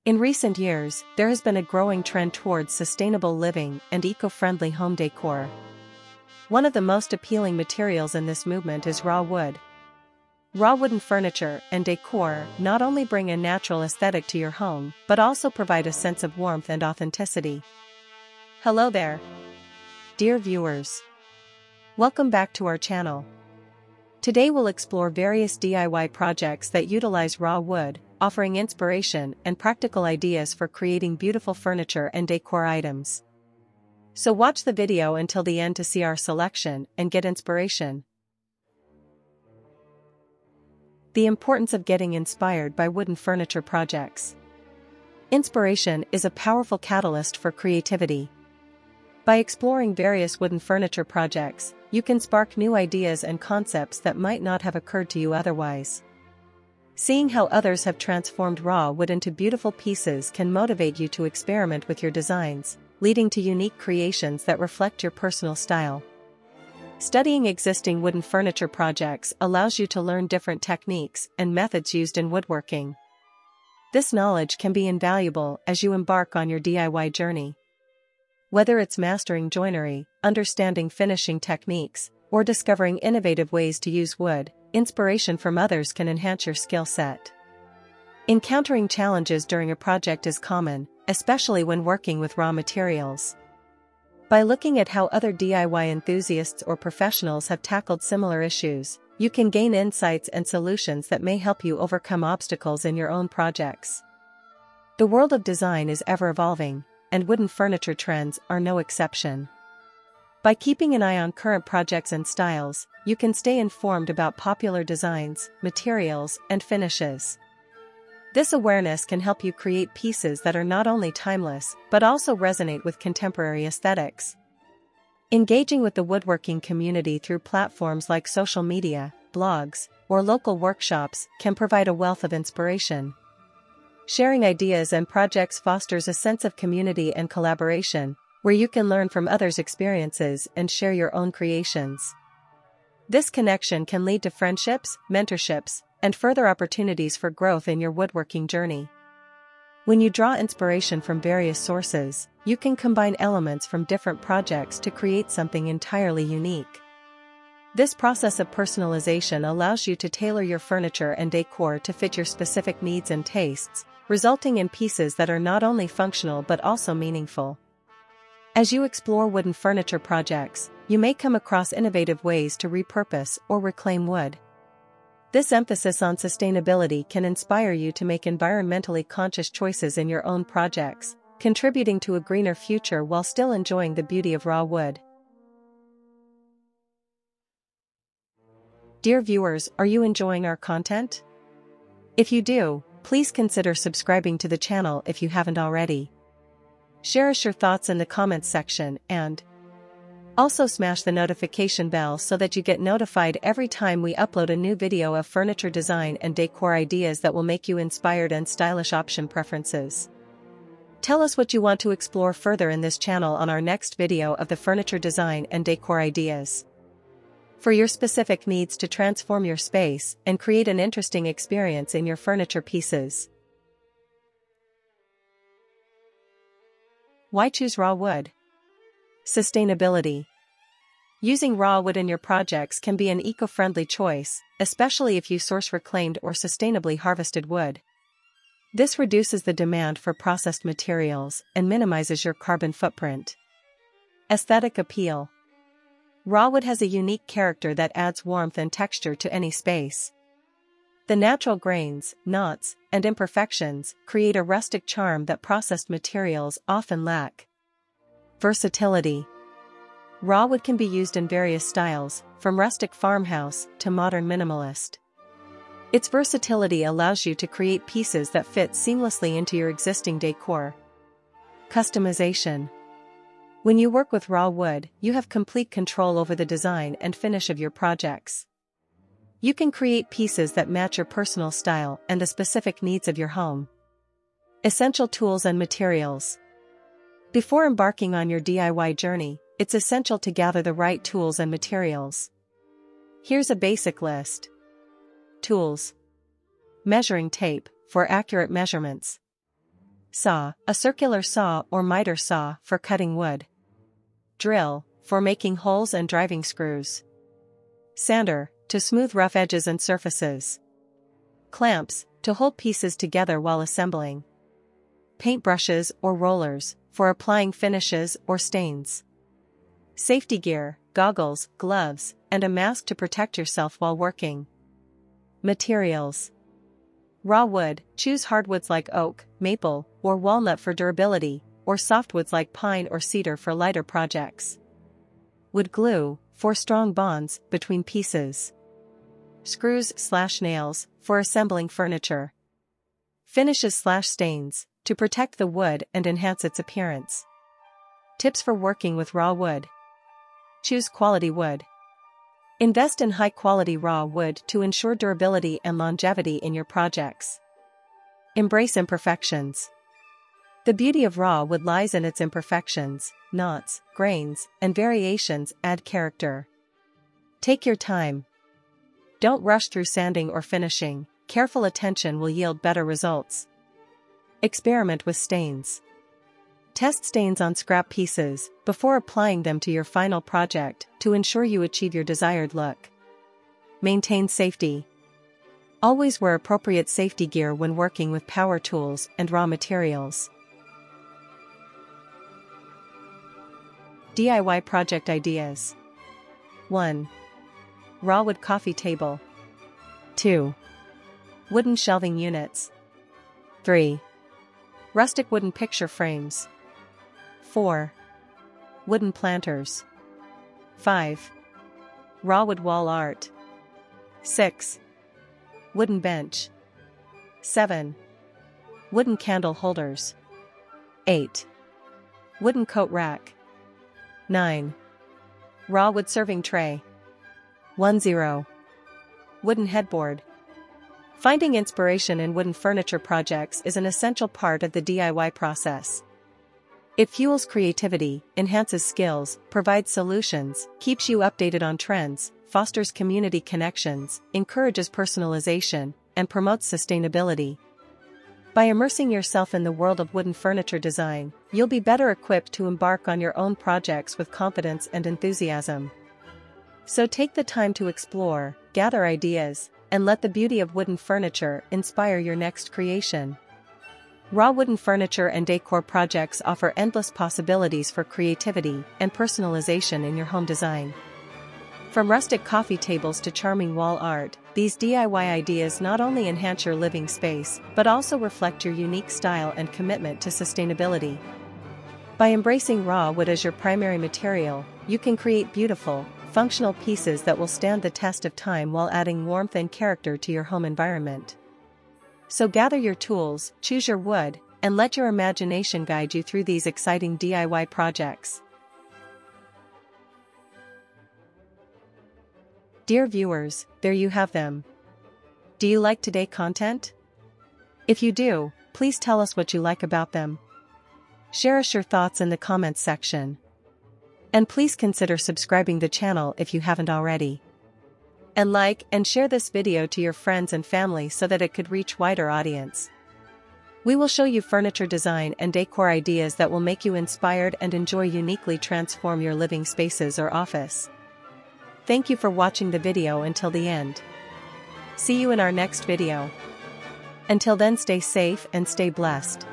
In recent years, there has been a growing trend towards sustainable living and eco-friendly home decor. One of the most appealing materials in this movement is raw wood. Raw wooden furniture and decor not only bring a natural aesthetic to your home but also provide a sense of warmth and authenticity. Hello there, dear viewers. Welcome back to our channel. Today we'll explore various DIY projects that utilize raw wood, offering inspiration and practical ideas for creating beautiful furniture and decor items. So watch the video until the end to see our selection and get inspiration. The importance of getting inspired by wooden furniture projects. Inspiration is a powerful catalyst for creativity. By exploring various wooden furniture projects, you can spark new ideas and concepts that might not have occurred to you otherwise. Seeing how others have transformed raw wood into beautiful pieces can motivate you to experiment with your designs, leading to unique creations that reflect your personal style. Studying existing wooden furniture projects allows you to learn different techniques and methods used in woodworking. This knowledge can be invaluable as you embark on your DIY journey. Whether it's mastering joinery, understanding finishing techniques, or discovering innovative ways to use wood, inspiration from others can enhance your skill set. Encountering challenges during a project is common, especially when working with raw materials. By looking at how other DIY enthusiasts or professionals have tackled similar issues, you can gain insights and solutions that may help you overcome obstacles in your own projects. The world of design is ever evolving, and wooden furniture trends are no exception. By keeping an eye on current projects and styles, you can stay informed about popular designs, materials, and finishes. This awareness can help you create pieces that are not only timeless but also resonate with contemporary aesthetics. Engaging with the woodworking community through platforms like social media, blogs, or local workshops can provide a wealth of inspiration. Sharing ideas and projects fosters a sense of community and collaboration, where you can learn from others' experiences and share your own creations. This connection can lead to friendships, mentorships, and further opportunities for growth in your woodworking journey. When you draw inspiration from various sources, you can combine elements from different projects to create something entirely unique. This process of personalization allows you to tailor your furniture and decor to fit your specific needs and tastes, resulting in pieces that are not only functional but also meaningful. As you explore wooden furniture projects, you may come across innovative ways to repurpose or reclaim wood. This emphasis on sustainability can inspire you to make environmentally conscious choices in your own projects, contributing to a greener future while still enjoying the beauty of raw wood. Dear viewers, are you enjoying our content? If you do, please consider subscribing to the channel if you haven't already. Share us your thoughts in the comments section and also smash the notification bell so that you get notified every time we upload a new video of furniture design and decor ideas that will make you inspired and stylish option preferences. Tell us what you want to explore further in this channel on our next video of the furniture design and decor ideas. For your specific needs to transform your space and create an interesting experience in your furniture pieces. Why choose raw wood? Sustainability. Using raw wood in your projects can be an eco-friendly choice, especially if you source reclaimed or sustainably harvested wood. This reduces the demand for processed materials and minimizes your carbon footprint. Aesthetic appeal. Raw wood has a unique character that adds warmth and texture to any space. The natural grains, knots, and imperfections create a rustic charm that processed materials often lack. Versatility. Raw wood can be used in various styles, from rustic farmhouse to modern minimalist. Its versatility allows you to create pieces that fit seamlessly into your existing decor. Customization. When you work with raw wood, you have complete control over the design and finish of your projects. You can create pieces that match your personal style and the specific needs of your home. Essential tools and materials. Before embarking on your DIY journey, it's essential to gather the right tools and materials. Here's a basic list. Tools. Measuring tape, for accurate measurements. Saw, a circular saw or miter saw for cutting wood. Drill, for making holes and driving screws. Sander, to smooth rough edges and surfaces. Clamps, to hold pieces together while assembling. Paintbrushes or rollers, for applying finishes or stains. Safety gear, goggles, gloves, and a mask to protect yourself while working. Materials. Raw wood, choose hardwoods like oak, maple, or walnut for durability, or softwoods like pine or cedar for lighter projects. Wood glue, for strong bonds between pieces. Screws/nails, for assembling furniture. Finishes/stains, to protect the wood and enhance its appearance. Tips for working with raw wood. Choose quality wood. Invest in high-quality raw wood to ensure durability and longevity in your projects. Embrace imperfections. The beauty of raw wood lies in its imperfections. Knots, grains, and variations add character. Take your time. Don't rush through sanding or finishing. Careful attention will yield better results. Experiment with stains. Test stains on scrap pieces before applying them to your final project to ensure you achieve your desired look. Maintain safety. Always wear appropriate safety gear when working with power tools and raw materials. DIY project ideas. 1. Raw wood coffee table. 2. Wooden shelving units. 3. Rustic wooden picture frames. 4. Wooden planters. 5. Raw wood wall art. 6. Wooden bench. 7. Wooden candle holders. 8. Wooden coat rack. 9. Raw wood serving tray. 10. Wooden headboard. Finding inspiration in wooden furniture projects is an essential part of the DIY process. It fuels creativity, enhances skills, provides solutions, keeps you updated on trends, fosters community connections, encourages personalization, and promotes sustainability. By immersing yourself in the world of wooden furniture design, you'll be better equipped to embark on your own projects with confidence and enthusiasm. So take the time to explore, gather ideas, and let the beauty of wooden furniture inspire your next creation. Raw wooden furniture and decor projects offer endless possibilities for creativity and personalization in your home design. From rustic coffee tables to charming wall art, these DIY ideas not only enhance your living space, but also reflect your unique style and commitment to sustainability. By embracing raw wood as your primary material, you can create beautiful, functional pieces that will stand the test of time while adding warmth and character to your home environment. So gather your tools, choose your wood, and let your imagination guide you through these exciting DIY projects. Dear viewers, there you have them. Do you like today's content? If you do, please tell us what you like about them. Share us your thoughts in the comments section. And please consider subscribing the channel if you haven't already. And like and share this video to your friends and family so that it could reach wider audience. We will show you furniture design and decor ideas that will make you inspired and enjoy uniquely transform your living spaces or office. Thank you for watching the video until the end. See you in our next video. Until then, stay safe and stay blessed.